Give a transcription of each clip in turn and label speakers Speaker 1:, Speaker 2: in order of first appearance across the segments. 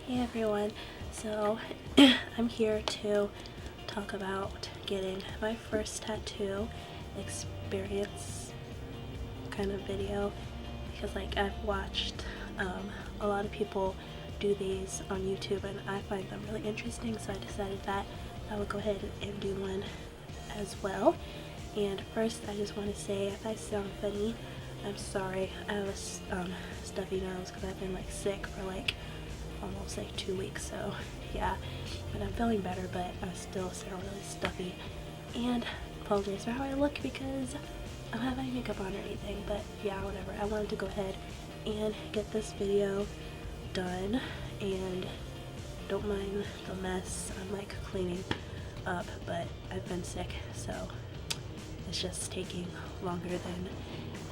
Speaker 1: Hey everyone, so I'm here to talk about getting my first tattoo experience kind of video, because like I've watched a lot of people do these on YouTube and I find them really interesting, so I decided that I would go ahead and do one as well. And first I just want to say, if I sound funny, I'm sorry. I have a stuffy nose because I've been like sick for like almost like 2 weeks, so yeah, but I'm feeling better, but I still sound really stuffy. And apologize for how I look because I don't have any makeup on or anything, but yeah, whatever. I wanted to go ahead and get this video done, and don't mind the mess. I'm like cleaning up, but I've been sick, so it's just taking longer than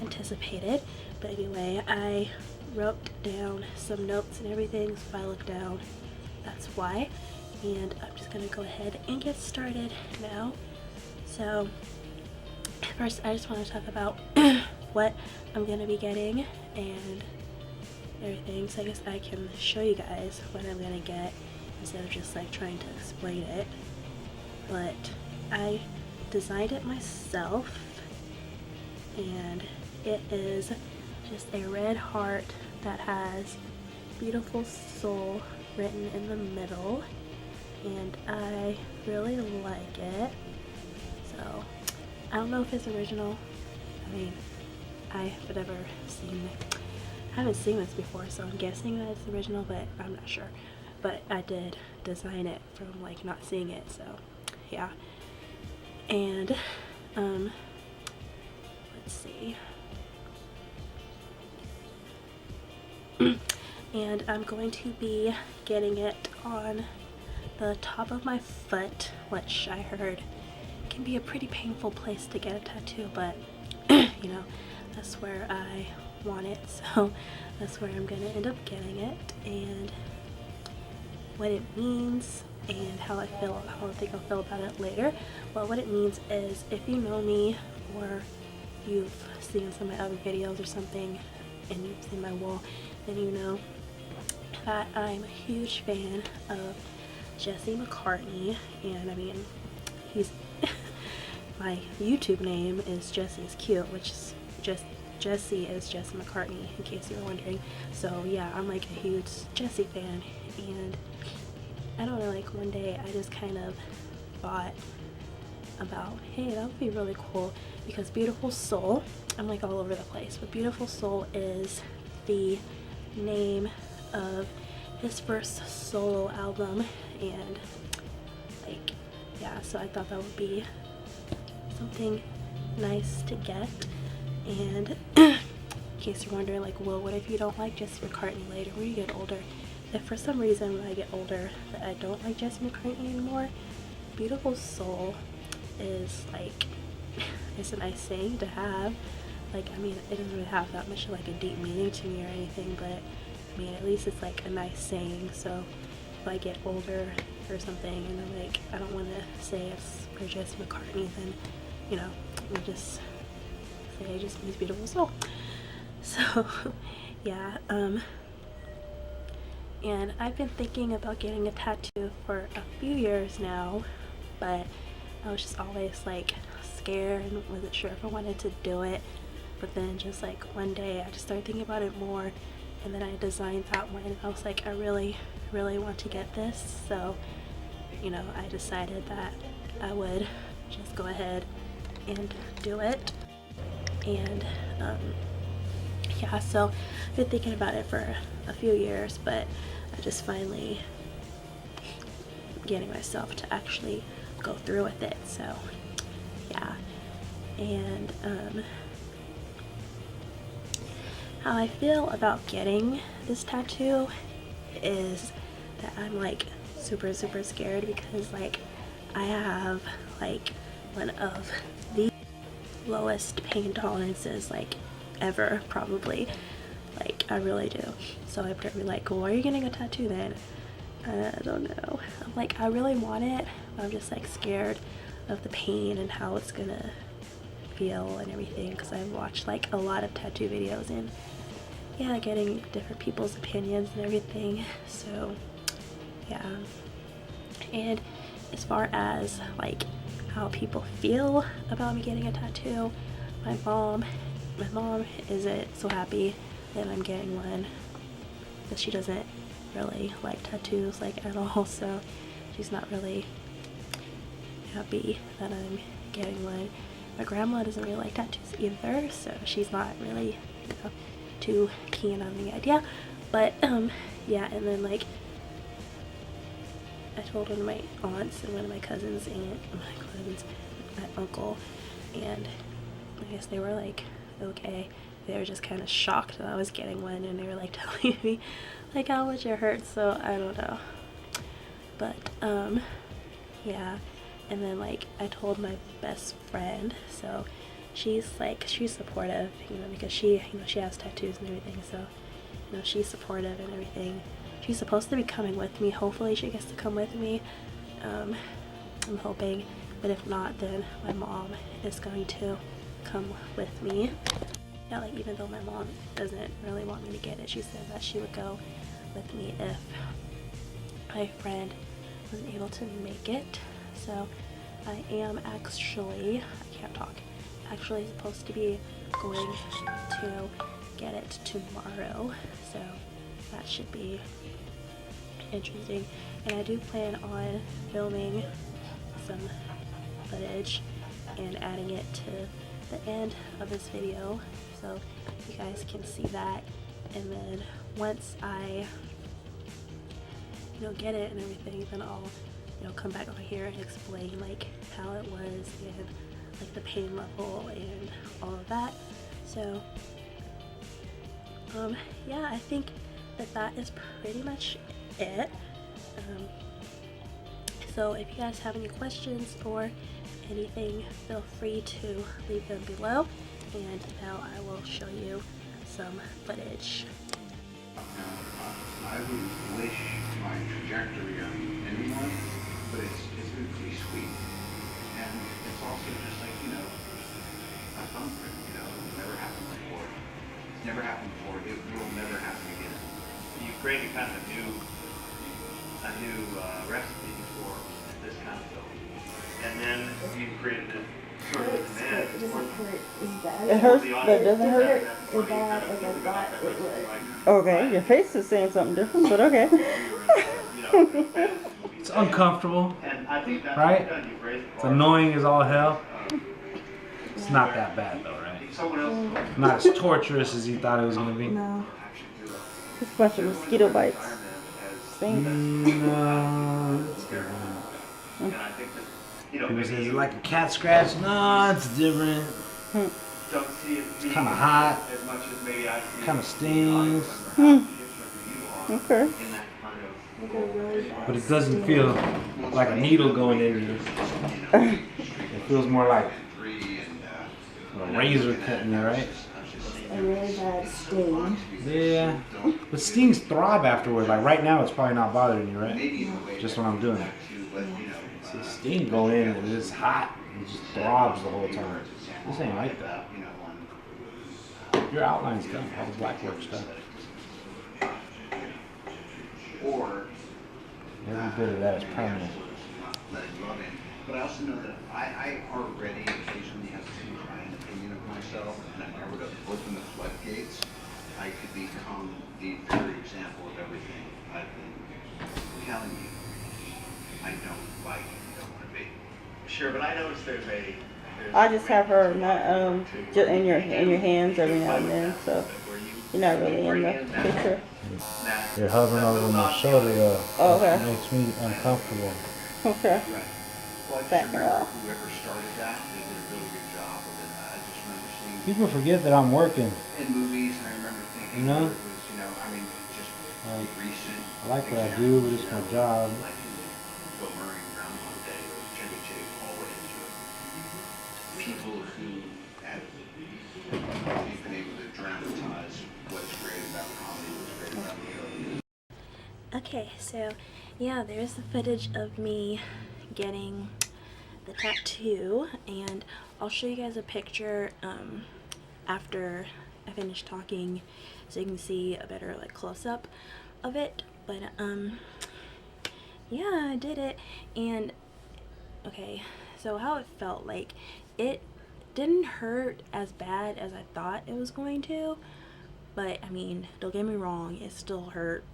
Speaker 1: anticipated. But anyway, I wrote down some notes and everything, so if I look down, that's why. And I'm just gonna go ahead and get started now. So first I just want to talk about what I'm gonna be getting and everything, so I guess I can show you guys what I'm gonna get instead of just like trying to explain it. But I designed it myself, and it is just a red heart that has beautiful soul written in the middle, and I really like it. So I don't know if it's original. I mean, I haven't seen this before, so I'm guessing that it's original, but I'm not sure. But I did design it from like not seeing it, so yeah. And let's see. And I'm going to be getting it on the top of my foot, which I heard can be a pretty painful place to get a tattoo, but you know, that's where I want it, so that's where I'm gonna end up getting it. And what it means and how I think I'll feel about it later. Well, what it means is, if you know me or you've seen some of my other videos or something and you've seen my wall, then you know that I'm a huge fan of Jesse McCartney. And I mean, he's my YouTube name is Jesse's Cute, which is just Jesse is Jesse McCartney, in case you were wondering. So yeah, I'm like a huge Jesse fan, and I don't know, like one day I just kind of thought about, hey, that would be really cool, because Beautiful Soul, I'm like all over the place, but Beautiful Soul is the name of his first solo album, and like, yeah, so I thought that would be something nice to get. And in case you're wondering, like, well, what if you don't like Jesse McCartney later when you get older? If for some reason when I get older that I don't like Jesse McCartney anymore, Beautiful Soul is like, it's a nice saying to have. Like, I mean, it doesn't really have that much like a deep meaning to me or anything, but I mean, at least it's like a nice saying. So if I get older or something and I'm like, I don't want to say it's for Jesse McCartney, then, you know, we just say it just means Beautiful Soul. So yeah, and I've been thinking about getting a tattoo for a few years now, but I was just always like scared and wasn't sure if I wanted to do it. But then just like one day I just started thinking about it more, and then I designed that one and I was like, I really want to get this. So, you know, I decided that I would just go ahead and do it. And yeah, so I've been thinking about it for a few years, but I just finally getting myself to actually go through with it. So yeah. And how I feel about getting this tattoo is that I'm like super scared, because like I have like one of the lowest pain tolerances like ever, probably. Like, I really do. So I'm probably like, well, why are you getting a tattoo then? I don't know. I'm like, I really want it, but I'm just like scared of the pain and how it's gonna feel and everything, because I've watched like a lot of tattoo videos and yeah, getting different people's opinions and everything. So yeah. And as far as like how people feel about me getting a tattoo, my mom isn't so happy that I'm getting one, because she doesn't really like tattoos like at all, so she's not really happy that I'm getting one. My grandma doesn't really like tattoos either, so she's not really, you know, too keen on the idea. But yeah, and then like I told one of my aunts and one of my cousins and my uncle, and I guess they were like okay. They were just kind of shocked that I was getting one, and they were like telling me like how much it hurts, so I don't know. But yeah, and then like I told my best friend, so she's supportive, you know, because she has tattoos and everything, so you know, she's supportive and everything. She's supposed to be coming with me. Hopefully she gets to come with me. I'm hoping, but if not, then my mom is going to come with me. Yeah, like even though my mom doesn't really want me to get it, she said that she would go with me if my friend wasn't able to make it. So I am actually supposed to be going to get it tomorrow, so that should be interesting. And I do plan on filming some footage and adding it to the end of this video, so you guys can see that. And then once I get it and everything, then I'll come back over here and explain like how it was and like the pain level and all of that. So yeah, I think that is pretty much it. So if you guys have any questions or anything, feel free to leave them below, and now I will show you some footage.
Speaker 2: I would wish my trajectory on anyone, but it's been pretty sweet. And it's also just like, a thumbprint, it's never happened before. It's never happened before, it will never happen again. You created kind of a new recipe for this kind of film. And then you created it sort of demand.
Speaker 3: It hurts, but it doesn't hurt. It's bad, like I thought it would. Okay, your face is saying something different, but okay.
Speaker 4: It's uncomfortable, right? It's annoying as all hell. It's not that bad though, right? Not as torturous as you thought it was going to be.
Speaker 3: No. It's a bunch of mosquito bites.
Speaker 4: No, it's different. People say, is it like a cat scratch? No, it's different. It's kind of hot. Kind of stings.
Speaker 3: Okay.
Speaker 4: But it doesn't feel like a needle going in you. It feels more like a razor cutting you, right?
Speaker 3: A really bad sting.
Speaker 4: Yeah. But stings throb afterward. Like right now, it's probably not bothering you, right? Just when I'm doing it. See, sting going in and it's hot. It just throbs the whole time. This ain't like that. Your outline's done. All the black work's done. Every bit of that is permanent.
Speaker 2: But I also know that I already occasionally have too high an opinion of myself, and if I were to open the floodgates, I could become the very example of everything I've been telling you I don't like and don't want to be. Sure, but I noticed there's
Speaker 3: I just have her not in your hands every now and then, so you're not really in the picture.
Speaker 4: You're hovering over my shoulder though.
Speaker 3: Oh, okay.
Speaker 4: It makes me uncomfortable.
Speaker 3: Okay.
Speaker 2: Back her off. Whoever started that, they did a really good job of it. I just remember seeing
Speaker 4: People forget that I'm working.
Speaker 2: in movies, and I remember thinking
Speaker 4: You know?
Speaker 2: it was, just recent.
Speaker 4: I like what I do, but it's my job.
Speaker 2: Like Bill Murray in Groundhog Day, or Chevy Chase, always people who have been able to dramatize what's great about comedy, what's great about the show.
Speaker 1: Okay, so yeah, there's the footage of me getting the tattoo, and I'll show you guys a picture after I finish talking, so you can see a better like close-up of it. But yeah, I did it. And okay, so how it felt, like, it didn't hurt as bad as I thought it was going to, but I mean, don't get me wrong, it still hurt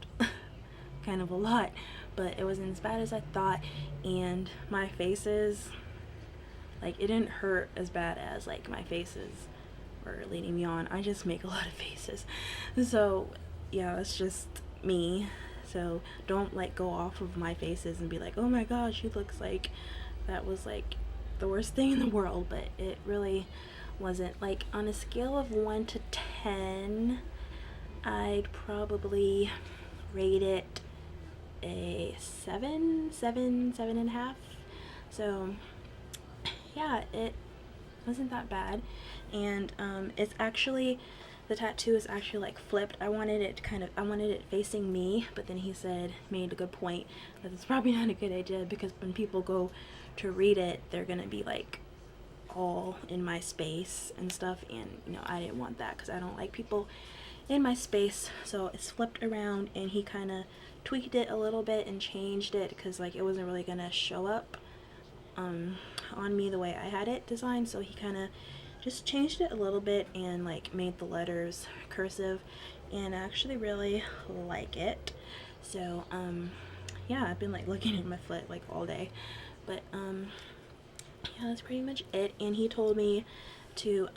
Speaker 1: kind of a lot, but it wasn't as bad as I thought. And my faces, like, it didn't hurt as bad as like my faces were leading me on. I just make a lot of faces, so yeah, it's just me. So don't like go off of my faces and be like, oh my gosh, she looks like that was like the worst thing in the world. But it really wasn't. Like, on a scale of 1 to 10, I'd probably rate it a 7.5. So yeah, it wasn't that bad. And it's actually, the tattoo is actually like flipped. I wanted it facing me, but then he made a good point that it's probably not a good idea, because when people go to read it, they're gonna be like all in my space and stuff, and you know, I didn't want that because I don't like people in my space. So it's flipped around, and he kind of tweaked it a little bit and changed it because like it wasn't really gonna show up on me the way I had it designed. So he kind of just changed it a little bit and like made the letters cursive, and I actually really like it. So yeah, I've been like looking at my foot like all day, but yeah, that's pretty much it. And he told me to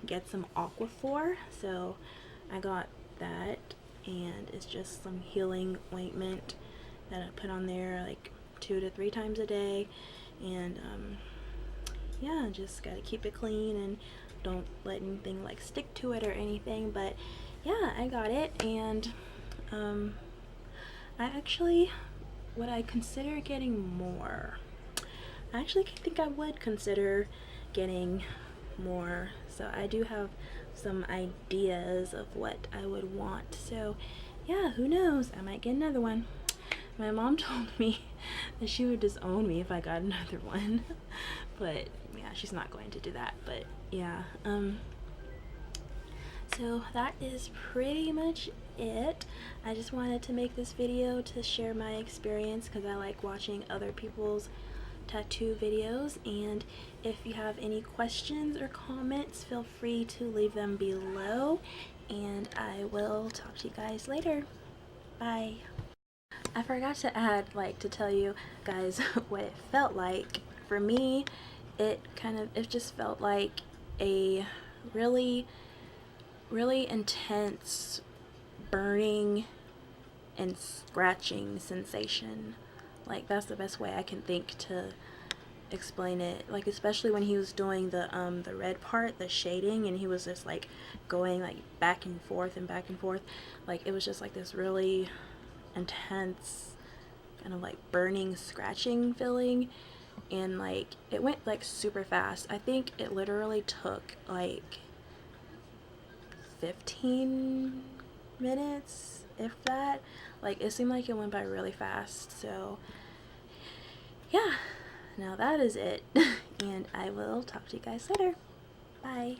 Speaker 1: get some Aquaphor, so I got that, and it's just some healing ointment that I put on there like 2 to 3 times a day. And yeah, just gotta keep it clean and don't let anything like stick to it or anything. But yeah, I got it. And I actually, would I consider getting more? I actually think I would consider getting more. So I do have some ideas of what I would want. So yeah, who knows, I might get another one. My mom told me that she would disown me if I got another one. But yeah, she's not going to do that. But yeah, so that is pretty much it. I just wanted to make this video to share my experience because I like watching other people's tattoo videos. And if you have any questions or comments, feel free to leave them below, and I will talk to you guys later. Bye. I forgot to add, like, to tell you guys what it felt like. For me, it just felt like a really intense burning and scratching sensation. Like, that's the best way I can think to explain it. Like, especially when he was doing the red part, the shading, and he was just like going like back and forth and back and forth. Like, it was just like this really intense kind of like burning, scratching feeling. And like, it went like super fast. I think it literally took like 15 minutes, if that. Like, it seemed like it went by really fast. So yeah, now that is it. And I will talk to you guys later. Bye.